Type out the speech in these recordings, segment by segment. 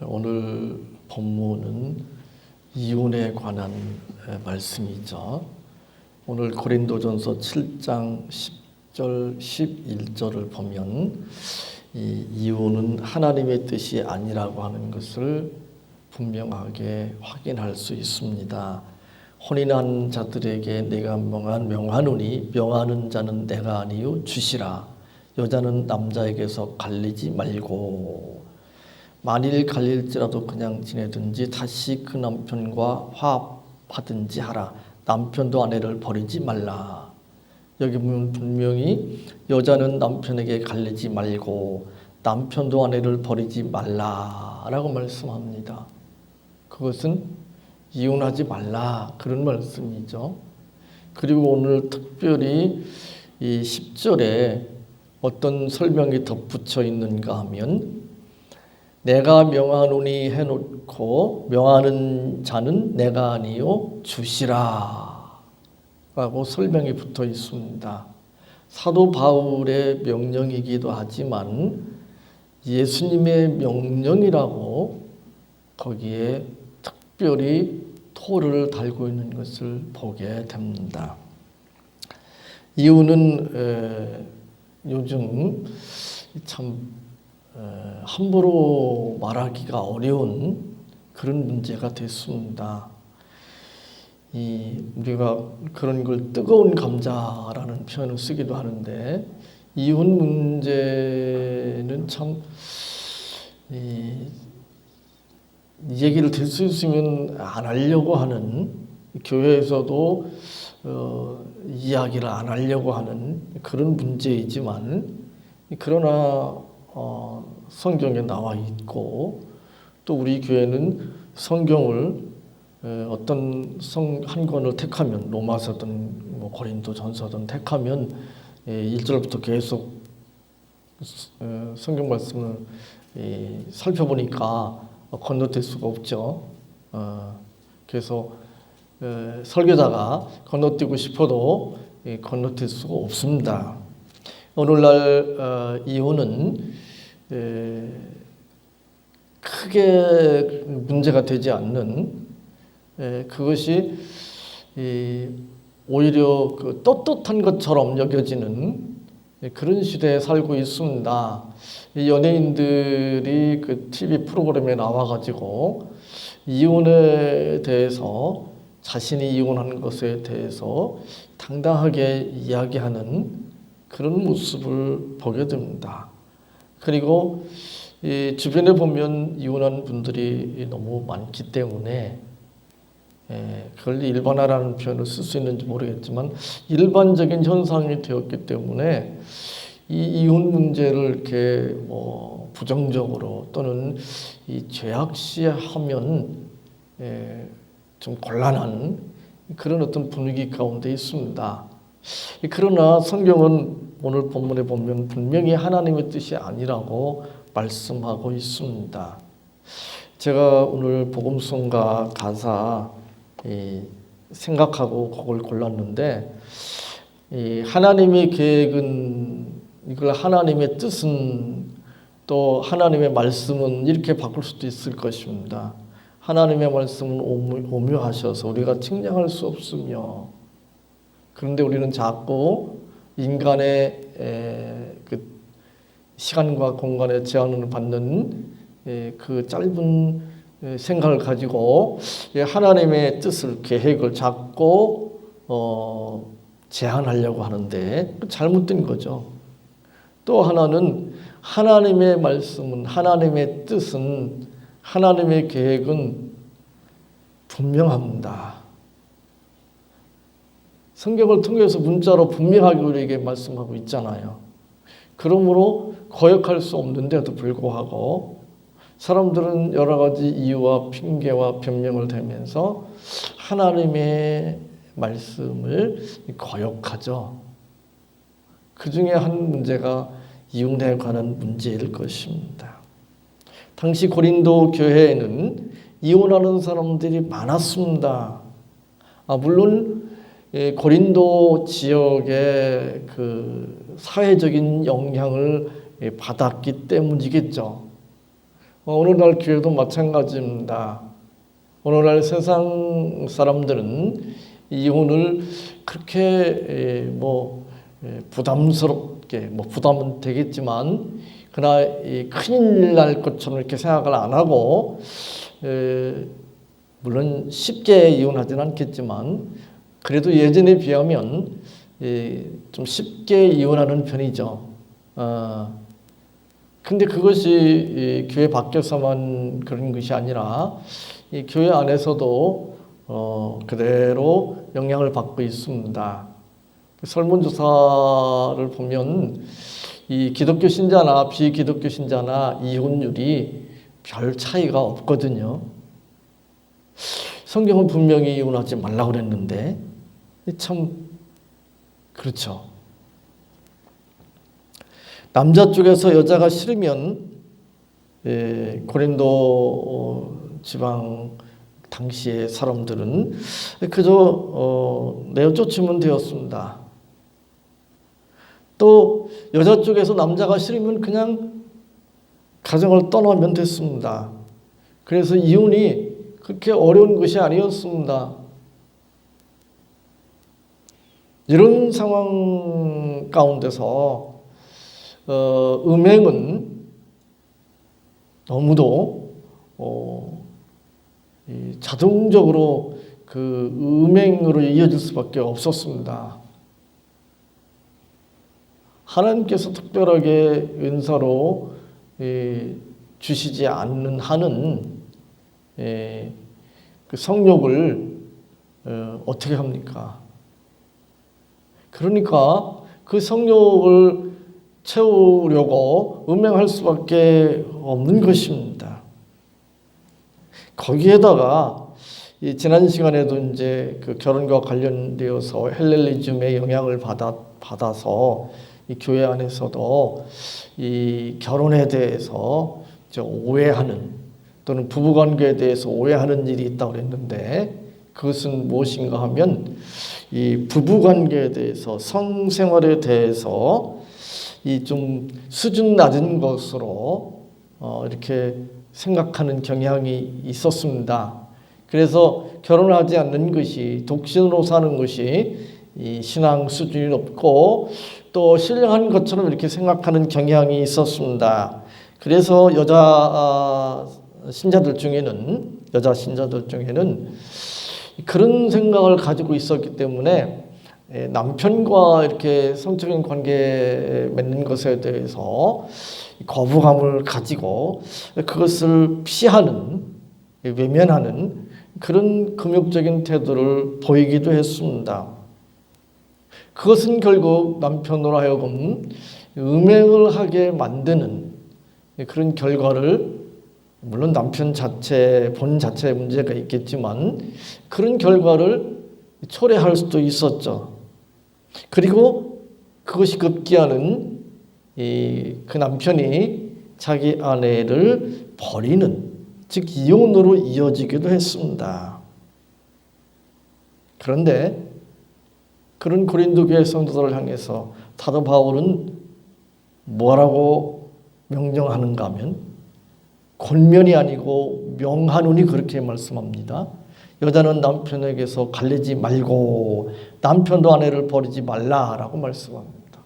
오늘 본문은 이혼에 관한 말씀이죠. 오늘 고린도전서 7장 10절 11절을 보면 이 이혼은 하나님의 뜻이 아니라고 하는 것을 분명하게 확인할 수 있습니다. 혼인한 자들에게 내가 명하노니 명하는 자는 내가 아니요 주시라. 여자는 남자에게서 갈리지 말고 만일 갈릴지라도 그냥 지내든지 다시 그 남편과 화합하든지 하라. 남편도 아내를 버리지 말라. 여기 보면 분명히 여자는 남편에게 갈리지 말고 남편도 아내를 버리지 말라라고 말씀합니다. 그것은 이혼하지 말라 그런 말씀이죠. 그리고 오늘 특별히 이 10절에 어떤 설명이 덧붙여 있는가 하면 내가 명하노니 해놓고 명하는 자는 내가 아니요 주시라 라고 설명이 붙어 있습니다. 사도 바울의 명령이기도 하지만 예수님의 명령이라고 거기에 특별히 토를 달고 있는 것을 보게 됩니다. 이유는 요즘 참 함부로 말하기가 어려운 그런 문제가 됐습니다. 우리가 그런 걸 뜨거운 감자라는 표현을 쓰기도 하는데 이혼 문제는 참 이 얘기를 들 수 있으면 안 하려고 하는 교회에서도 이야기를 안 하려고 하는 그런 문제이지만 그러나 성경에 나와 있고 또 우리 교회는 성경을 어떤 한 권을 택하면 로마서든 고린도전서든 택하면 1절부터 계속 성경 말씀을 살펴보니까 건너뛸 수가 없죠. 그래서 설교자가 건너뛰고 싶어도 건너뛸 수가 없습니다. 오늘날 이혼은 크게 문제가 되지 않는 그것이 오히려 그 떳떳한 것처럼 여겨지는 그런 시대에 살고 있습니다. 연예인들이 그 TV 프로그램에 나와가지고 이혼에 대해서 자신이 이혼한 것에 대해서 당당하게 이야기하는 그런 모습을 보게 됩니다. 그리고 주변에 보면 이혼한 분들이 너무 많기 때문에 그걸 일반화라는 표현을 쓸 수 있는지 모르겠지만 일반적인 현상이 되었기 때문에 이 이혼 문제를 이렇게 부정적으로 또는 이 죄악시하면 좀 곤란한 그런 어떤 분위기 가운데 있습니다. 그러나 성경은 오늘 본문에 보면 분명히 하나님의 뜻이 아니라고 말씀하고 있습니다. 제가 오늘 복음성가 가사 생각하고 그걸 골랐는데 하나님의 계획은 이걸 하나님의 뜻은 또 하나님의 말씀은 이렇게 바꿀 수도 있을 것입니다. 하나님의 말씀은 오묘하셔서 우리가 측량할 수 없으며 그런데 우리는 자꾸 인간의 그 시간과 공간의 제한을 받는 그 짧은 생각을 가지고 하나님의 뜻을 계획을 잡고 제한하려고 하는데 잘못된 거죠. 또 하나는 하나님의 말씀은 하나님의 뜻은 하나님의 계획은 분명합니다. 성경을 통해서 문자로 분명하게 우리에게 말씀하고 있잖아요. 그러므로 거역할 수 없는데도 불구하고 사람들은 여러 가지 이유와 핑계와 변명을 대면서 하나님의 말씀을 거역하죠. 그 중에 한 문제가 이혼에 관한 문제일 것입니다. 당시 고린도 교회에는 이혼하는 사람들이 많았습니다. 물론 고린도 지역의 그 사회적인 영향을 받았기 때문이겠죠. 오늘날 교회도 마찬가지입니다. 오늘날 세상 사람들은 이혼을 그렇게 부담스럽게 부담은 되겠지만 그러나 큰일 날 것처럼 이렇게 생각을 안 하고 물론 쉽게 이혼하지는 않겠지만 그래도 예전에 비하면 좀 쉽게 이혼하는 편이죠. 근데 그것이 교회 밖에서만 그런 것이 아니라 이 교회 안에서도 그대로 영향을 받고 있습니다. 설문조사를 보면 이 기독교 신자나 비기독교 신자나 이혼율이 별 차이가 없거든요. 성경은 분명히 이혼하지 말라고 그랬는데 참 그렇죠. 남자 쪽에서 여자가 싫으면 고린도 지방 당시의 사람들은 그저 내어쫓으면 되었습니다. 또 여자 쪽에서 남자가 싫으면 그냥 가정을 떠나면 됐습니다. 그래서 이혼이 그렇게 어려운 것이 아니었습니다. 이런 상황 가운데서 음행은 너무도 자동적으로 그 음행으로 이어질 수밖에 없었습니다. 하나님께서 특별하게 은사로 주시지 않는 한은 그 성욕을 어떻게 합니까? 그러니까 그 성욕을 채우려고 음행할 수밖에 없는 것입니다. 거기에다가 지난 시간에도 이제 그 결혼과 관련되어서 헬렐리즘의 영향을 받아서 이 교회 안에서도 이 결혼에 대해서 오해하는 또는 부부관계에 대해서 오해하는 일이 있다고 그랬는데 그것은 무엇인가 하면 이 부부관계에 대해서 성생활에 대해서 이 좀 수준 낮은 것으로 이렇게 생각하는 경향이 있었습니다. 그래서 결혼하지 않는 것이 독신으로 사는 것이 이 신앙 수준이 높고 또 신령한 것처럼 이렇게 생각하는 경향이 있었습니다. 그래서 여자 신자들 중에는 그런 생각을 가지고 있었기 때문에 남편과 이렇게 성적인 관계 맺는 것에 대해서 거부감을 가지고 그것을 피하는, 외면하는 그런 금욕적인 태도를 보이기도 했습니다. 그것은 결국 남편으로 하여금 음행을 하게 만드는 그런 결과를, 물론 남편 본 자체에 문제가 있겠지만 그런 결과를 초래할 수도 있었죠. 그리고 그것이 급기야는 그 남편이 자기 아내를 버리는, 즉 이혼으로 이어지기도 했습니다. 그런데 그런 고린도 교회 성도들을 향해서 사도 바울은 뭐라고 명령하는가 하면 권면이 아니고 명하노니 그렇게 말씀합니다. 여자는 남편에게서 갈리지 말고 남편도 아내를 버리지 말라라고 말씀합니다.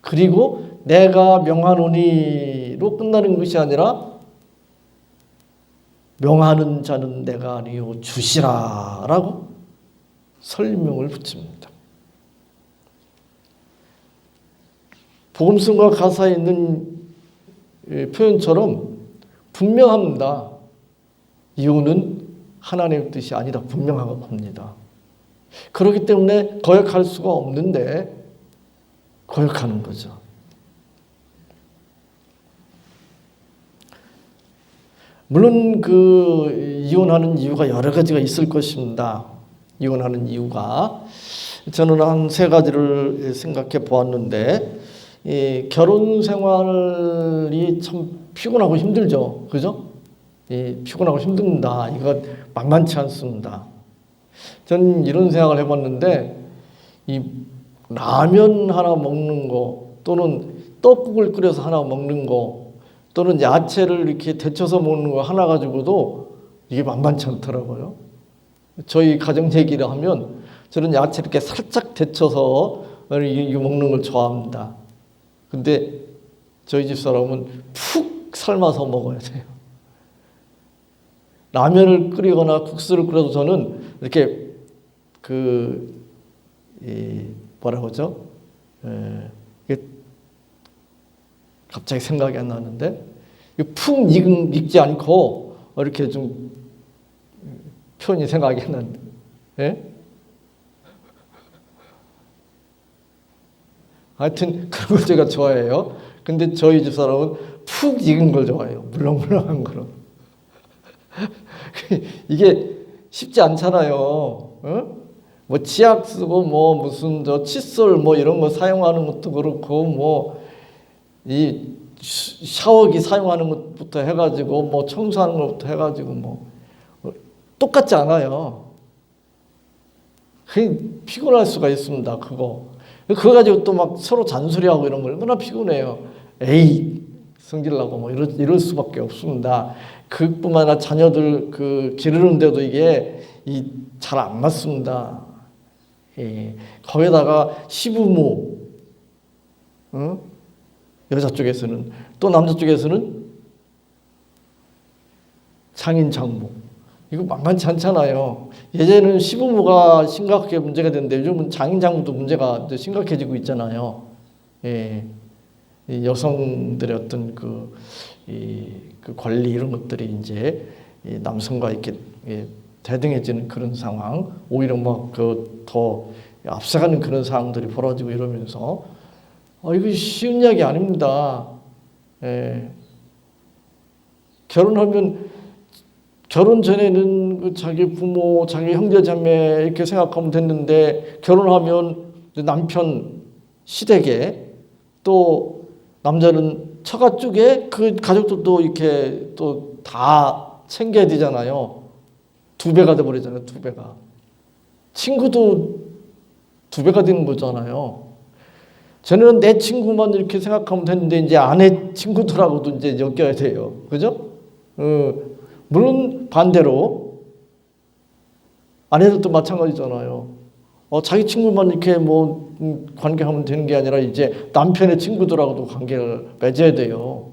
그리고 내가 명하노니로 끝나는 것이 아니라 명하는 자는 내가 아니요 주시라라고 설명을 붙입니다. 복음성과 가사에 있는 표현처럼 분명합니다. 이혼은 하나님의 뜻이 아니다. 분명합니다. 그렇기 때문에 거역할 수가 없는데 거역하는 거죠. 물론 그 이혼하는 이유가 여러 가지가 있을 것입니다. 이혼하는 이유가 저는 한 세 가지를 생각해 보았는데 결혼 생활이 참 피곤하고 힘들죠. 그죠? 피곤하고 힘듭니다. 이거 만만치 않습니다. 저는 이런 생각을 해봤는데 이 라면 하나 먹는 거 또는 떡국을 끓여서 하나 먹는 거 또는 야채를 이렇게 데쳐서 먹는 거 하나 가지고도 이게 만만치 않더라고요. 저희 가정 얘기를 하면 저는 야채 이렇게 살짝 데쳐서 이거 먹는 걸 좋아합니다. 근데 저희 집 사람은 푹 삶아서 먹어야 돼요. 라면을 끓이거나 국수를 끓여도 저는 이렇게 뭐라 그러죠? 이게 갑자기 생각이 안 나는데 푹 익지 않고 이렇게 좀 표현이 생각이 안 나는데, 예? 하여튼 그런 걸 제가 좋아해요. 근데 저희 집 사람은 푹 익은 걸 좋아해요. 물렁물렁한 거로. 이게 쉽지 않잖아요. 어? 뭐 치약 쓰고 뭐 무슨 저 칫솔 뭐 이런 거 사용하는 것도 그렇고 뭐 이 샤워기 사용하는 것부터 해가지고 뭐 청소하는 것부터 해가지고 뭐 똑같지 않아요. 그 피곤할 수가 있습니다. 그거 가지고 또 막 서로 잔소리하고 이런 거 얼마나 피곤해요. 에이 성질나고 뭐 이럴 수밖에 없습니다. 그뿐만 아니라 자녀들 기르는데도 이게 잘 안 맞습니다. 예. 거기다가 시부모, 여자 쪽에서는 또 남자 쪽에서는 장인 장모. 이거 만만치 않잖아요. 예전에는 시부모가 심각하게 문제가 됐는데 요즘은 장인 장모도 문제가 이제 심각해지고 있잖아요. 예. 이 여성들의 어떤 그 권리 이런 것들이 이제 남성과 이렇게 대등해지는 그런 상황, 오히려 막 더 앞서가는 그런 상황들이 벌어지고 이러면서 이거 쉬운 이야기 아닙니다. 예. 결혼하면 결혼 전에는 자기 부모, 자기 형제 자매 이렇게 생각하면 됐는데 결혼하면 남편 시댁에 또 남자는 처가 쪽에 그 가족들도 이렇게 또 다 챙겨야 되잖아요. 2배가 돼버리잖아요. 2배가. 친구도 2배가 되는 거잖아요. 전에는 내 친구만 이렇게 생각하면 됐는데 이제 아내 친구들하고도 이제 엮여야 돼요. 그죠? 물론 반대로 아내들도 마찬가지잖아요. 자기 친구만 이렇게 뭐 관계하면 되는 게 아니라 이제 남편의 친구들하고도 관계를 맺어야 돼요.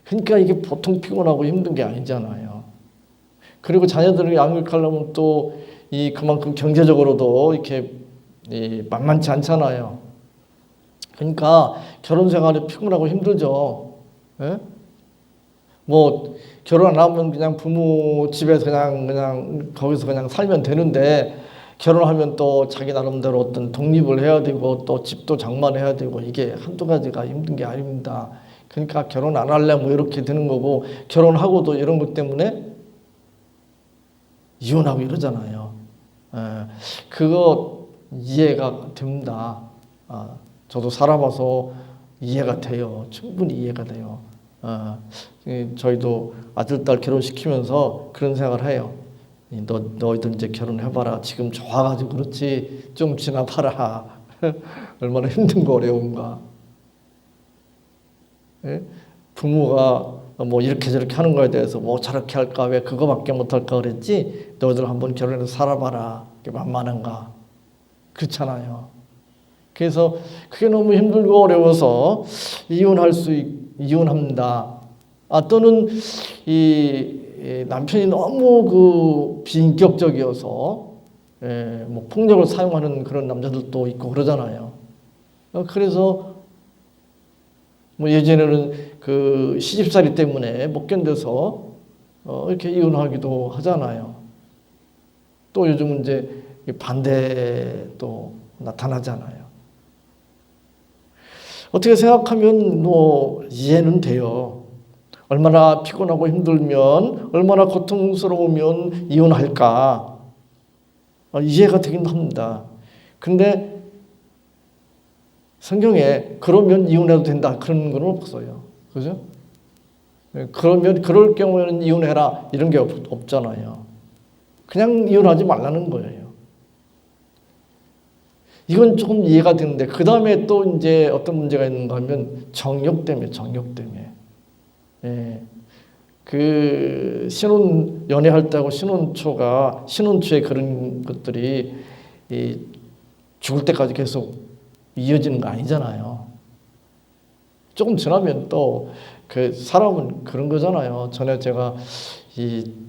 그러니까 이게 보통 피곤하고 힘든 게 아니잖아요. 그리고 자녀들을 양육하려면 또 그만큼 경제적으로도 이렇게 만만치 않잖아요. 그러니까 결혼 생활이 피곤하고 힘들죠. 예? 뭐 결혼 안 하면 그냥 부모 집에서 그냥 거기서 그냥 살면 되는데 결혼하면 또 자기 나름대로 어떤 독립을 해야 되고 또 집도 장만해야 되고 이게 한두 가지가 힘든 게 아닙니다. 그러니까 결혼 안 할래 뭐 이렇게 되는 거고 결혼하고도 이런 것 때문에 이혼하고 이러잖아요. 그거 이해가 됩니다. 저도 살아봐서 이해가 돼요. 충분히 이해가 돼요. 저희도 아들, 딸 결혼시키면서 그런 생각을 해요. 너희들 이제 결혼해봐라. 지금 좋아가지고 그렇지. 좀 지나봐라. 얼마나 힘든가 어려운가. 예? 부모가 뭐 이렇게 저렇게 하는 거에 대해서 뭐 저렇게 할까 왜 그거밖에 못할까 그랬지. 너희들 한번 결혼해서 살아봐라. 그게 만만한가. 그렇잖아요. 그래서 그게 너무 힘들고 어려워서 이혼합니다. 또는 남편이 너무 비인격적이어서 뭐 폭력을 사용하는 그런 남자들도 있고 그러잖아요. 그래서 뭐 예전에는 시집살이 때문에 못 견뎌서 이렇게 이혼하기도 하잖아요. 또 요즘은 이제 반대도 나타나잖아요. 어떻게 생각하면 뭐 이해는 돼요. 얼마나 피곤하고 힘들면, 얼마나 고통스러우면 이혼할까. 이해가 되긴 합니다. 근데 성경에 그러면 이혼해도 된다 그런 건 없어요. 그죠? 그러면 그럴 경우에는 이혼해라 이런 게 없잖아요. 그냥 이혼하지 말라는 거예요. 이건 조금 이해가 되는데 그 다음에 또 이제 어떤 문제가 있는가 하면 정욕 때문에. 예. 그 신혼 연애할 때하고 신혼초에 그런 것들이 이 죽을 때까지 계속 이어지는 거 아니잖아요. 조금 지나면 또 그 사람은 그런 거잖아요. 전에 제가 이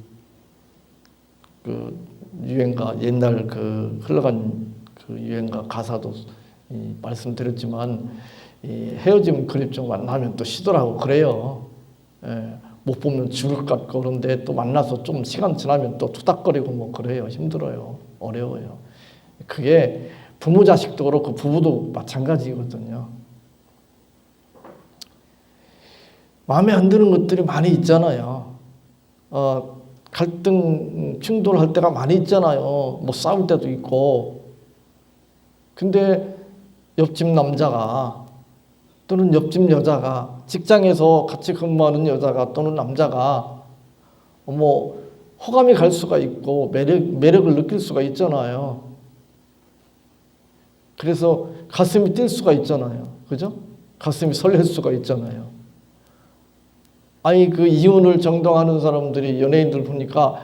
그 유행가 옛날 그 흘러간 그 유행가 가사도 말씀드렸지만 이 헤어짐 그립종 만나면 또 쉬더라고 그래요. 예, 못 보면 죽을 것 같고 그런데 또 만나서 좀 시간 지나면 또 투닥거리고 뭐 그래요. 힘들어요. 어려워요. 그게 부모 자식도 그렇고 부부도 마찬가지거든요. 마음에 안 드는 것들이 많이 있잖아요. 갈등, 충돌할 때가 많이 있잖아요. 뭐 싸울 때도 있고. 근데 옆집 남자가 또는 옆집 여자가 직장에서 같이 근무하는 여자가 또는 남자가 뭐 호감이 갈 수가 있고 매력을 느낄 수가 있잖아요. 그래서 가슴이 뛸 수가 있잖아요. 그죠? 가슴이 설렐 수가 있잖아요. 아니 그 이혼을 정당하는 사람들이 연예인들 보니까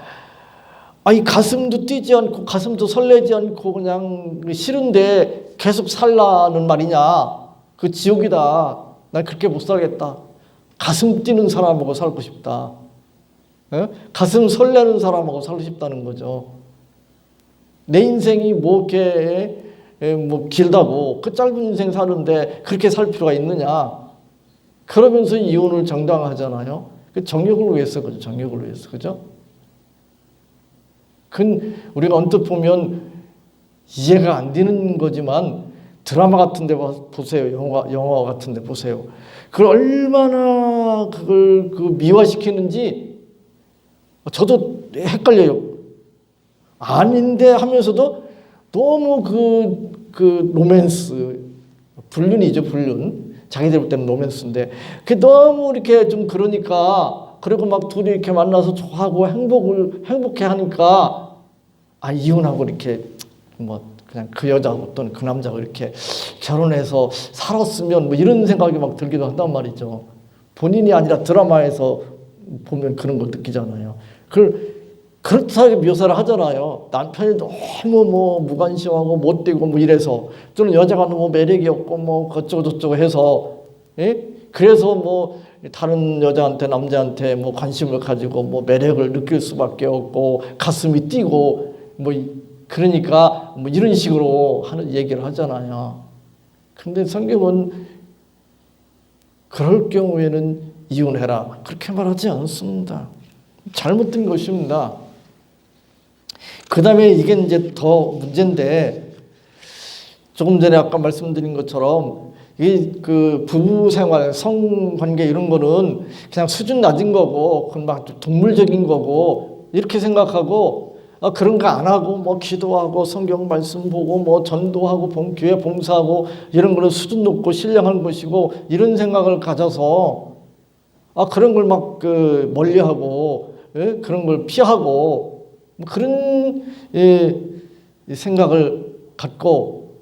아니 가슴도 뛰지 않고 가슴도 설레지 않고 그냥 싫은데 계속 살라는 말이냐. 그 지옥이다. 난 그렇게 못 살겠다. 가슴 뛰는 사람하고 살고 싶다. 에? 가슴 설레는 사람하고 살고 싶다는 거죠. 내 인생이 뭐 이렇게 뭐 길다고 그 짧은 인생 사는데 그렇게 살 필요가 있느냐. 그러면서 이혼을 정당화하잖아요. 그 정욕을 위해서 그죠. 정욕을 위해서 그죠. 우리가 언뜻 보면 이해가 안 되는 거지만 드라마 같은 데 보세요. 영화 같은 데 보세요. 그걸 얼마나 그걸 미화시키는지 저도 헷갈려요. 아닌데 하면서도 너무 그 로맨스, 불륜이죠, 불륜. 자기들 볼 때는 로맨스인데 그게 너무 이렇게 좀 그러니까 그리고 막 둘이 이렇게 만나서 좋아하고 행복해 하니까 이혼하고 이렇게 뭐 그냥 그 여자하고 또는 그 남자하고 이렇게 결혼해서 살았으면 뭐 이런 생각이 막 들기도 한단 말이죠. 본인이 아니라 드라마에서 보면 그런 걸 느끼잖아요. 그렇다고 묘사를 하잖아요. 남편이 너무 뭐 무관심하고 못되고 뭐 이래서 또는 여자가 너무 매력이 없고 뭐 그쪽고 저쩌고 해서 그래서 뭐 다른 여자한테 남자한테 뭐 관심을 가지고 뭐 매력을 느낄 수밖에 없고 가슴이 뛰고 뭐 그러니까 뭐 이런 식으로 하는 얘기를 하잖아요. 근데 성경은 그럴 경우에는 이혼해라 그렇게 말하지 않습니다. 잘못된 것입니다. 그 다음에 이게 이제 더 문제인데 조금 전에 아까 말씀드린 것처럼 그 부부 생활, 성관계 이런 거는 그냥 수준 낮은 거고 그건 막 동물적인 거고 이렇게 생각하고 그런 거 안 하고 뭐 기도하고 성경 말씀 보고 뭐 전도하고 교회 봉사하고 이런 거는 수준 높고 신령한 것이고 이런 생각을 가져서 그런 걸 막 멀리하고 그런 걸 피하고 그런 생각을 갖고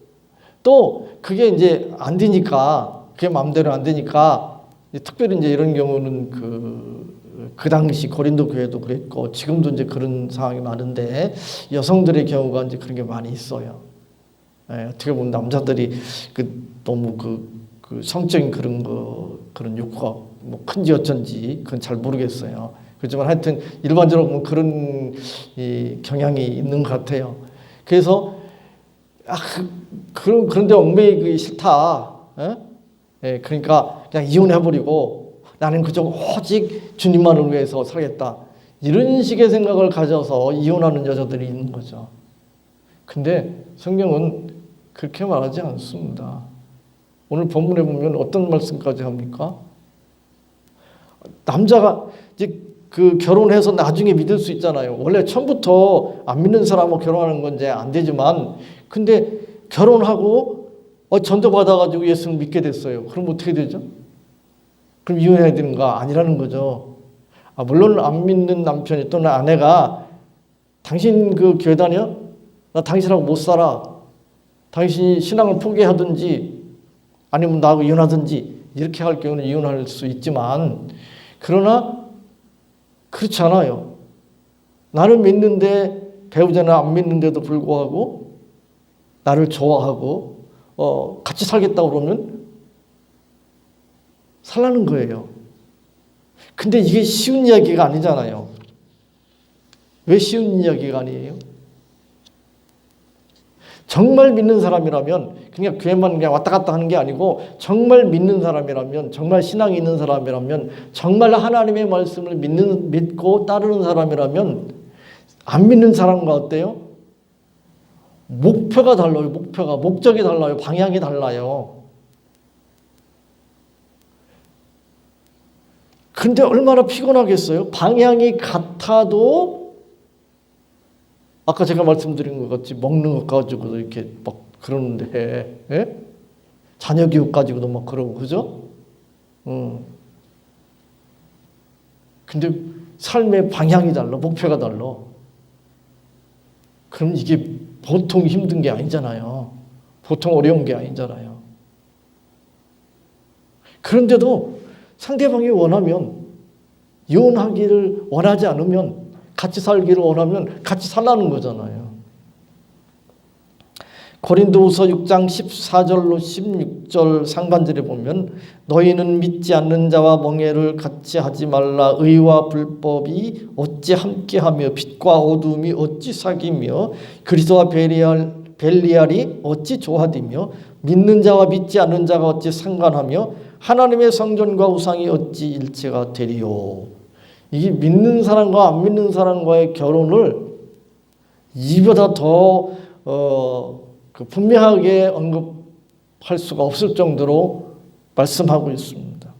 또 그게 이제 안 되니까 그게 마음대로 안 되니까 특별히 이제 이런 경우는 그 당시 고린도 교회도 그랬고 지금도 이제 그런 상황이 많은데 여성들의 경우가 이제 그런 게 많이 있어요. 어떻게 보면 남자들이 너무 그 성적인 그런 욕구가 뭐 큰지 어쩐지 그건 잘 모르겠어요. 그렇지만 하여튼 일반적으로 그런 경향이 있는 것 같아요. 그래서 그런데 얽매이기 싫다. 그러니까 그냥 이혼해버리고 나는 그저 오직 주님만을 위해서 살겠다. 이런 식의 생각을 가져서 이혼하는 여자들이 있는 거죠. 근데 성경은 그렇게 말하지 않습니다. 오늘 본문에 보면 어떤 말씀까지 합니까? 남자가 이제 결혼해서 나중에 믿을 수 있잖아요. 원래 처음부터 안 믿는 사람하고 결혼하는 건 이제 안 되지만, 근데 결혼하고 전도받아가지고 예수를 믿게 됐어요. 그럼 어떻게 되죠? 그럼 이혼해야 되는가? 아니라는 거죠. 물론 안 믿는 남편이 또는 아내가 당신 교회 다녀? 나 당신하고 못 살아. 당신이 신앙을 포기하든지 아니면 나하고 이혼하든지 이렇게 할 경우는 이혼할 수 있지만 그러나 그렇지 않아요. 나는 믿는데 배우자는 안 믿는데도 불구하고 나를 좋아하고 같이 살겠다고 그러면 살라는 거예요. 근데 이게 쉬운 이야기가 아니잖아요. 왜 쉬운 이야기가 아니에요? 정말 믿는 사람이라면 그냥 교회만 그냥 왔다 갔다 하는 게 아니고 정말 믿는 사람이라면, 정말 신앙이 있는 사람이라면, 정말 하나님의 말씀을 믿고 따르는 사람이라면 안 믿는 사람과 어때요? 목표가 달라요. 목적이 달라요. 방향이 달라요. 근데 얼마나 피곤하겠어요? 방향이 같아도 아까 제가 말씀드린 것 같이 먹는 것 가지고도 이렇게 막 그러는데, 예? 자녀 교육 가지고도 막 그러고, 그죠? 근데 삶의 방향이 달라, 목표가 달라. 그럼 이게 보통 힘든 게 아니잖아요. 보통 어려운 게 아니잖아요. 그런데도 상대방이 원하면, 이혼하기를 원하지 않으면, 같이 살기를 원하면 같이 살라는 거잖아요. 고린도후서 6장 14절로 16절 상반절에 보면 너희는 믿지 않는 자와 멍에를 같이 하지 말라. 의와 불법이 어찌 함께하며 빛과 어둠이 어찌 사귀며 그리스도와 벨리알이 어찌 조화되며 믿는 자와 믿지 않는 자가 어찌 상관하며 하나님의 성전과 우상이 어찌 일체가 되리요. 이게 믿는 사람과 안 믿는 사람과의 결혼을 이보다 더 분명하게 언급할 수가 없을 정도로 말씀하고 있습니다.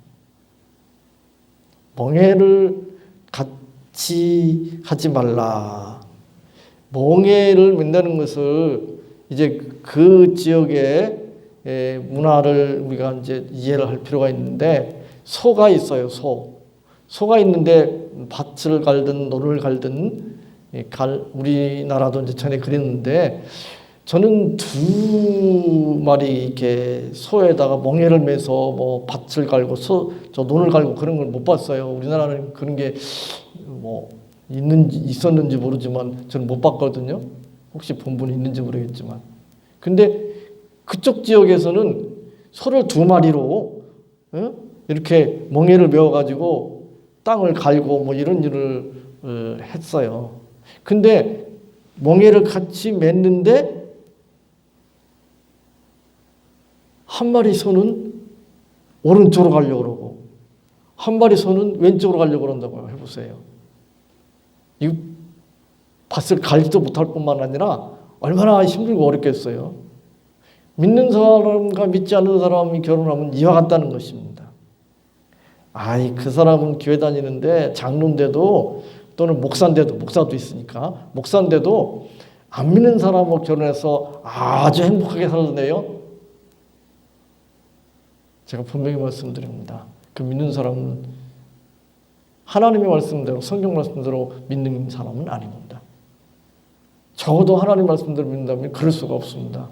멍에를 같이 하지 말라. 멍에를 맨다는 것을 이제 그 지역의 문화를 우리가 이제 이해를 할 필요가 있는데, 소가 있어요. 소가 있는데 밭을 갈든 노를 갈든, 우리나라도 이제 전에 그랬는데, 저는 두 마리 이렇게 소에다가 멍에를 매서 뭐 밭을 갈고 저 논을 갈고 그런 걸 못 봤어요. 우리나라는 그런 게 뭐 있었는지 모르지만 저는 못 봤거든요. 혹시 본 분이 있는지 모르겠지만. 근데 그쪽 지역에서는 소를 두 마리로 이렇게 멍에를 메워가지고 땅을 갈고 뭐 이런 일을 했어요. 근데 멍에를 같이 맸는데 한 마리 소는 오른쪽으로 가려고 그러고 한 마리 소는 왼쪽으로 가려고 그런다고 해보세요. 이 밭을 갈지도 못할 뿐만 아니라 얼마나 힘들고 어렵겠어요. 믿는 사람과 믿지 않는 사람이 결혼하면 이와 같다는 것입니다. 그 사람은 교회 다니는데 장로인데도 또는 목사인데도, 목사도 있으니까 목사인데도 안 믿는 사람하고 결혼해서 아주 행복하게 살았네요. 제가 분명히 말씀드립니다. 그 믿는 사람은 하나님의 말씀대로, 성경 말씀대로 믿는 사람은 아닙니다. 적어도 하나님 말씀대로 믿는다면 그럴 수가 없습니다.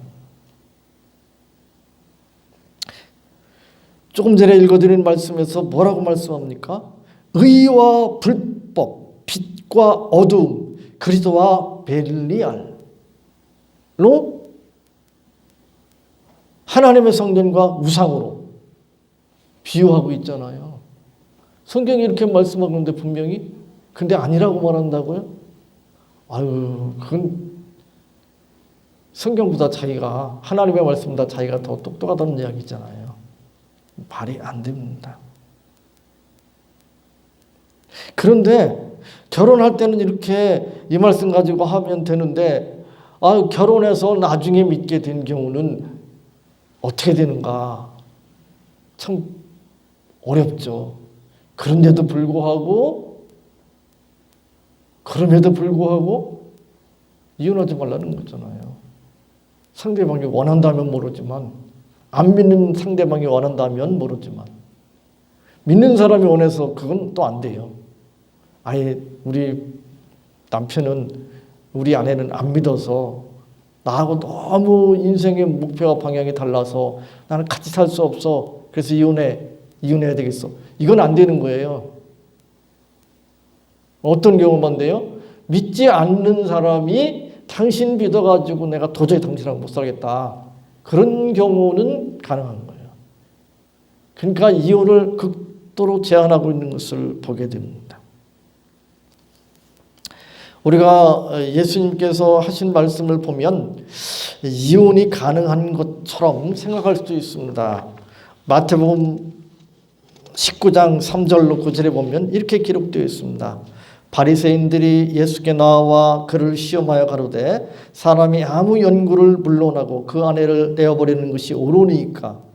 조금 전에 읽어드린 말씀에서 뭐라고 말씀합니까? 의와 불법, 빛과 어둠, 그리스도와 벨리알로 하나님의 성전과 우상으로 비유하고 있잖아요. 성경이 이렇게 말씀하고 있는데 분명히, 근데 아니라고 말한다고요? 그건 성경보다 자기가, 하나님의 말씀보다 자기가 더 똑똑하다는 이야기잖아요. 말이 안 됩니다. 그런데 결혼할 때는 이렇게 이 말씀 가지고 하면 되는데, 결혼해서 나중에 믿게 된 경우는 어떻게 되는가? 참 어렵죠. 그럼에도 불구하고 이혼하지 말라는 거잖아요. 상대방이 원한다면 모르지만, 안 믿는 상대방이 원한다면 모르지만, 믿는 사람이 원해서 그건 또 안 돼요. 아예 우리 남편은, 우리 아내는 안 믿어서 나하고 너무 인생의 목표와 방향이 달라서 나는 같이 살 수 없어. 그래서 이혼해야 되겠어. 이건 안 되는 거예요. 어떤 경우만데요? 믿지 않는 사람이 당신 믿어가지고 내가 도저히 당신하고 못 살겠다. 그런 경우는 가능한 거예요. 그러니까 이혼을 극도로 제한하고 있는 것을 보게 됩니다. 우리가 예수님께서 하신 말씀을 보면 이혼이 가능한 것처럼 생각할 수도 있습니다. 마태복음 19장 3절로 9절에 보면 이렇게 기록되어 있습니다. 바리새인들이 예수께 나와 그를 시험하여 가로되 사람이 아무 연고를 물러나고 그 아내를 내어버리는 것이 옳으니까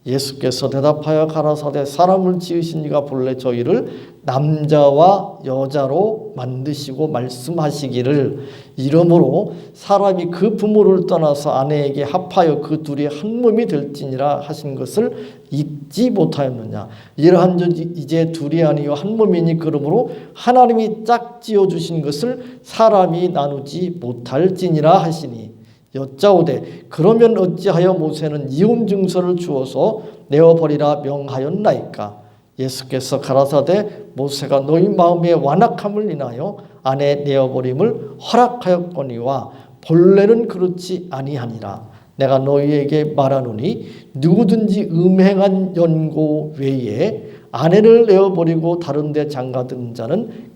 예수께서 대답하여 가라사대 사람을 지으신 이가 본래 저희를 남자와 여자로 만드시고 말씀하시기를 이러므로 사람이 그 부모를 떠나서 아내에게 합하여 그 둘이 한 몸이 될지니라 하신 것을 잊지 못하였느냐. 이러한 이제 둘이 아니요 한 몸이니 그러므로 하나님이 짝지어 주신 것을 사람이 나누지 못할지니라 하시니 여짜오되 그러면 어찌하여 모세는 이혼 증서를 주어서 내어버리라 명하였나이까. 예수께서 가라사대 모세가 너희 마음의 완악함을 인하여 아내 내어버림을 허락하였거니와 본래는 그렇지 아니하니라. 내가 너희에게 말하노니 누구든지 음행한 연고 외에 아내를 내어버리고 다른 데 장가든 자는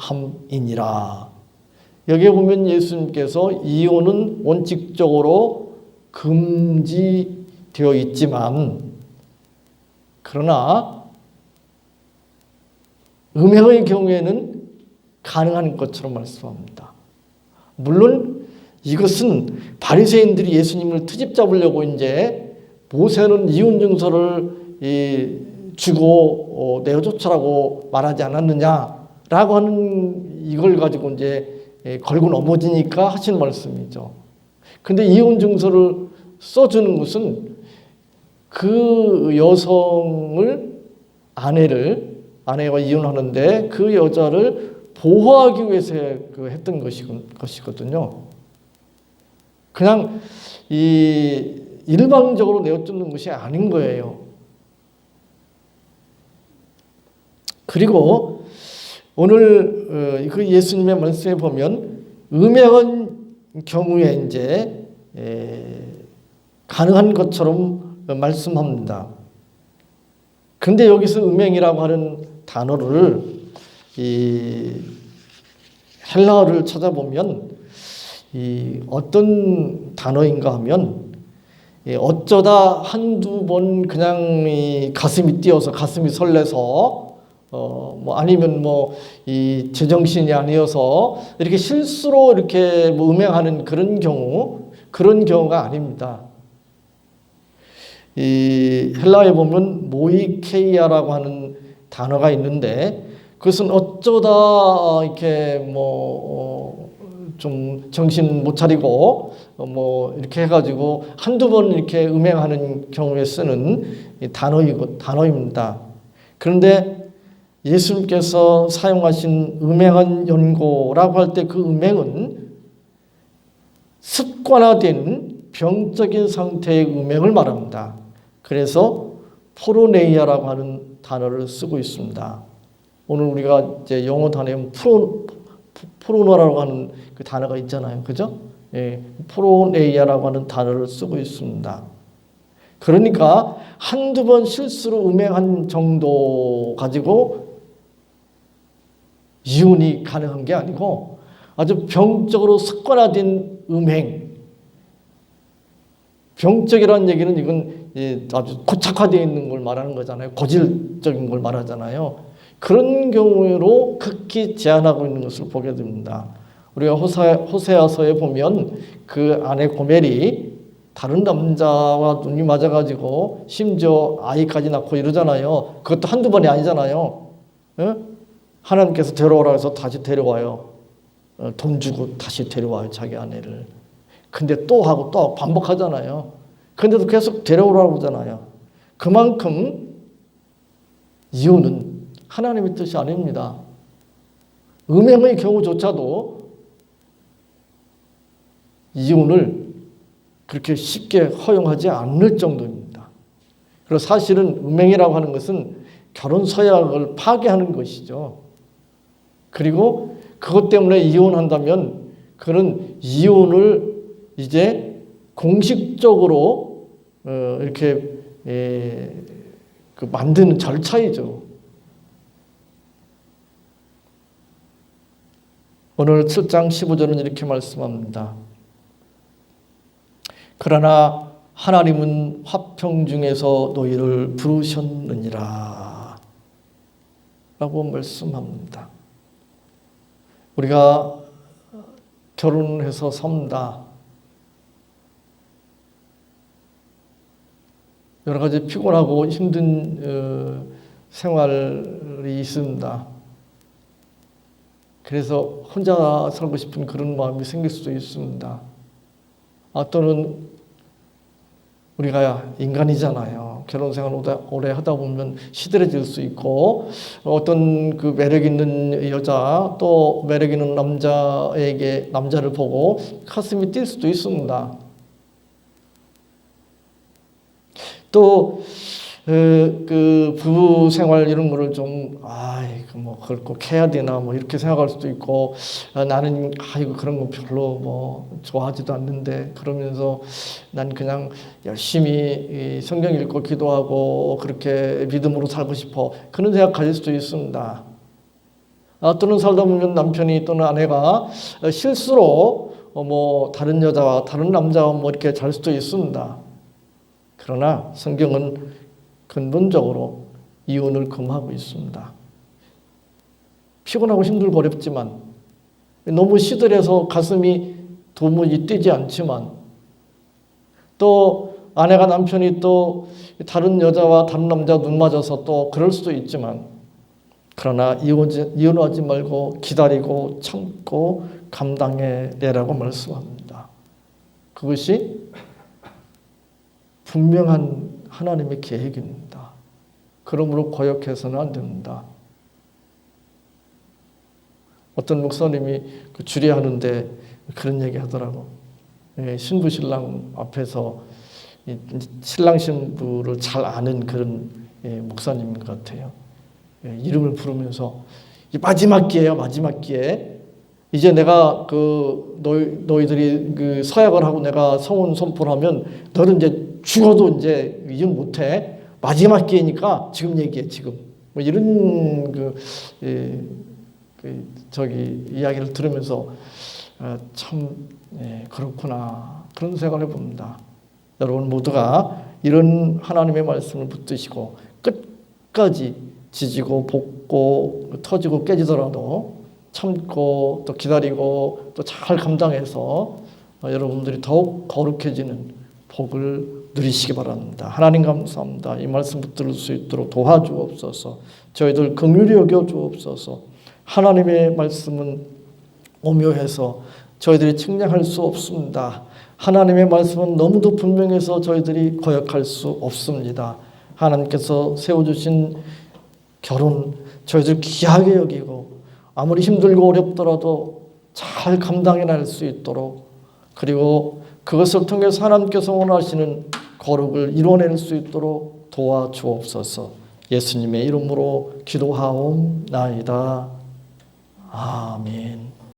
간음함이니라. 여기에 보면 예수님께서 이혼은 원칙적으로 금지되어 있지만 그러나 음행의 경우에는 가능한 것처럼 말씀합니다. 물론 이것은 바리새인들이 예수님을 트집 잡으려고 이제 모세는 이혼 증서를 주고 내어쫓으라고 말하지 않았느냐라고 하는 이걸 가지고 이제 걸고 넘어지니까 하신 말씀이죠. 근데 이혼 증서를 써주는 것은 그 여성을 아내가 이혼하는데 그 여자를 보호하기 위해서 했던 것이거든요. 그냥 일방적으로 내어쫓는 것이 아닌 거예요. 그리고 오늘 그 예수님의 말씀에 보면 음행한 경우에 이제 가능한 것처럼 말씀합니다. 근데 여기서 음행이라고 하는 단어를 헬라어를 찾아보면 어떤 단어인가 하면 어쩌다 한두 번 그냥 가슴이 뛰어서 가슴이 설레서 아니면 이 제정신이 아니어서 이렇게 실수로 이렇게 음행하는 그런 경우가 아닙니다. 이 헬라어에 보면 모이케이아라고 하는 단어가 있는데 그것은 어쩌다 이렇게 좀 정신 못 차리고 이렇게 해가지고 한두 번 이렇게 음행하는 경우에 쓰는 단어입니다. 그런데 예수님께서 사용하신 음행한 연고라고 할 때 그 음행은 습관화된 병적인 상태의 음행을 말합니다. 그래서 포르네이아라고 하는 단어를 쓰고 있습니다. 오늘 우리가 이제 영어 단어에 포르노라고 하는 그 단어가 있잖아요. 그죠? 예, 포르네이아라고 하는 단어를 쓰고 있습니다. 그러니까 한두 번 실수로 음행한 정도 가지고 이혼이 가능한 게 아니고 아주 병적으로 습관화된 음행. 병적이라는 얘기는 이건 아주 고착화되어 있는 걸 말하는 거잖아요. 고질적인 걸 말하잖아요. 그런 경우로 극히 제한하고 있는 것을 보게 됩니다. 우리가 호세아서에 보면 그 아내 고멜이 다른 남자와 눈이 맞아가지고 심지어 아이까지 낳고 이러잖아요. 그것도 한두 번이 아니잖아요. 예? 하나님께서 데려오라 해서 다시 데려와요. 돈 주고 다시 데려와요, 자기 아내를. 근데 또 하고 또 반복하잖아요. 근데도 계속 데려오라고 하잖아요. 그만큼 이혼은 하나님의 뜻이 아닙니다. 음행의 경우조차도 이혼을 그렇게 쉽게 허용하지 않을 정도입니다. 그리고 사실은 음행이라고 하는 것은 결혼 서약을 파괴하는 것이죠. 그리고 그것 때문에 이혼한다면 그런 이혼을 이제 공식적으로 이렇게 그 만드는 절차이죠. 오늘 7장 15절은 이렇게 말씀합니다. 그러나 하나님은 화평 중에서 너희를 부르셨느니라 라고 말씀합니다. 우리가 결혼해서 산다. 여러 가지 피곤하고 힘든 생활이 있습니다. 그래서 혼자 살고 싶은 그런 마음이 생길 수도 있습니다. 또는 우리가 인간이잖아요. 결혼 생활 오래 하다 보면 시들해질 수 있고 어떤 그 매력 있는 여자 또 매력 있는 남자를 보고 가슴이 뛸 수도 있습니다. 또 그 부부 생활 이런 거를 좀 그걸 꼭 해야 되나 이렇게 생각할 수도 있고 나는 이거 그런 거 별로 좋아하지도 않는데 그러면서 난 그냥 열심히 성경 읽고 기도하고 그렇게 믿음으로 살고 싶어 그런 생각 가질 수도 있습니다. 또는 살다 보면 남편이 또는 아내가 실수로 다른 여자와 다른 남자와 이렇게 잘 수도 있습니다. 그러나 성경은 근본적으로 이혼을 금하고 있습니다. 피곤하고 힘들고 어렵지만 너무 시들해서 가슴이 도무지 뛰지 않지만 또 아내가 남편이 또 다른 여자와 다른 남자 눈 맞아서 또 그럴 수도 있지만 그러나 이혼하지 말고 기다리고 참고 감당해내라고 말씀합니다. 그것이 분명한 하나님의 계획입니다. 그러므로 거역해서는 안 됩니다. 어떤 목사님이 주례하는데 그런 얘기 하더라고. 신부 신랑 앞에서 신랑 신부를 잘 아는 그런 목사님인 것 같아요. 이름을 부르면서 마지막 기회야, 마지막 기회. 이제 내가 너희들이 서약을 하고 내가 성혼 선포를 하면 너는 이제 죽어도 이제 이혼 못해. 마지막 기회니까 지금 얘기해, 지금. 이런 이야기를 들으면서 참 그렇구나 그런 생각을 해봅니다. 여러분 모두가 이런 하나님의 말씀을 붙드시고 끝까지 지지고 볶고 터지고 깨지더라도 참고 또 기다리고 또 잘 감당해서 여러분들이 더욱 거룩해지는 복을 누리시기 바랍니다. 하나님 감사합니다. 이 말씀 붙들 수 있도록 도와주옵소서. 저희들 긍휼히 여겨 주옵소서. 하나님의 말씀은 오묘해서 저희들이 측량할 수 없습니다. 하나님의 말씀은 너무도 분명해서 저희들이 거역할 수 없습니다. 하나님께서 세워주신 결혼 저희들 귀하게 여기고 아무리 힘들고 어렵더라도 잘 감당해낼 수 있도록 그리고 그것을 통해서 하나님께서 원하시는 거룩을 이뤄낼 수 있도록 도와주옵소서. 예수님의 이름으로 기도하옵나이다. 아멘.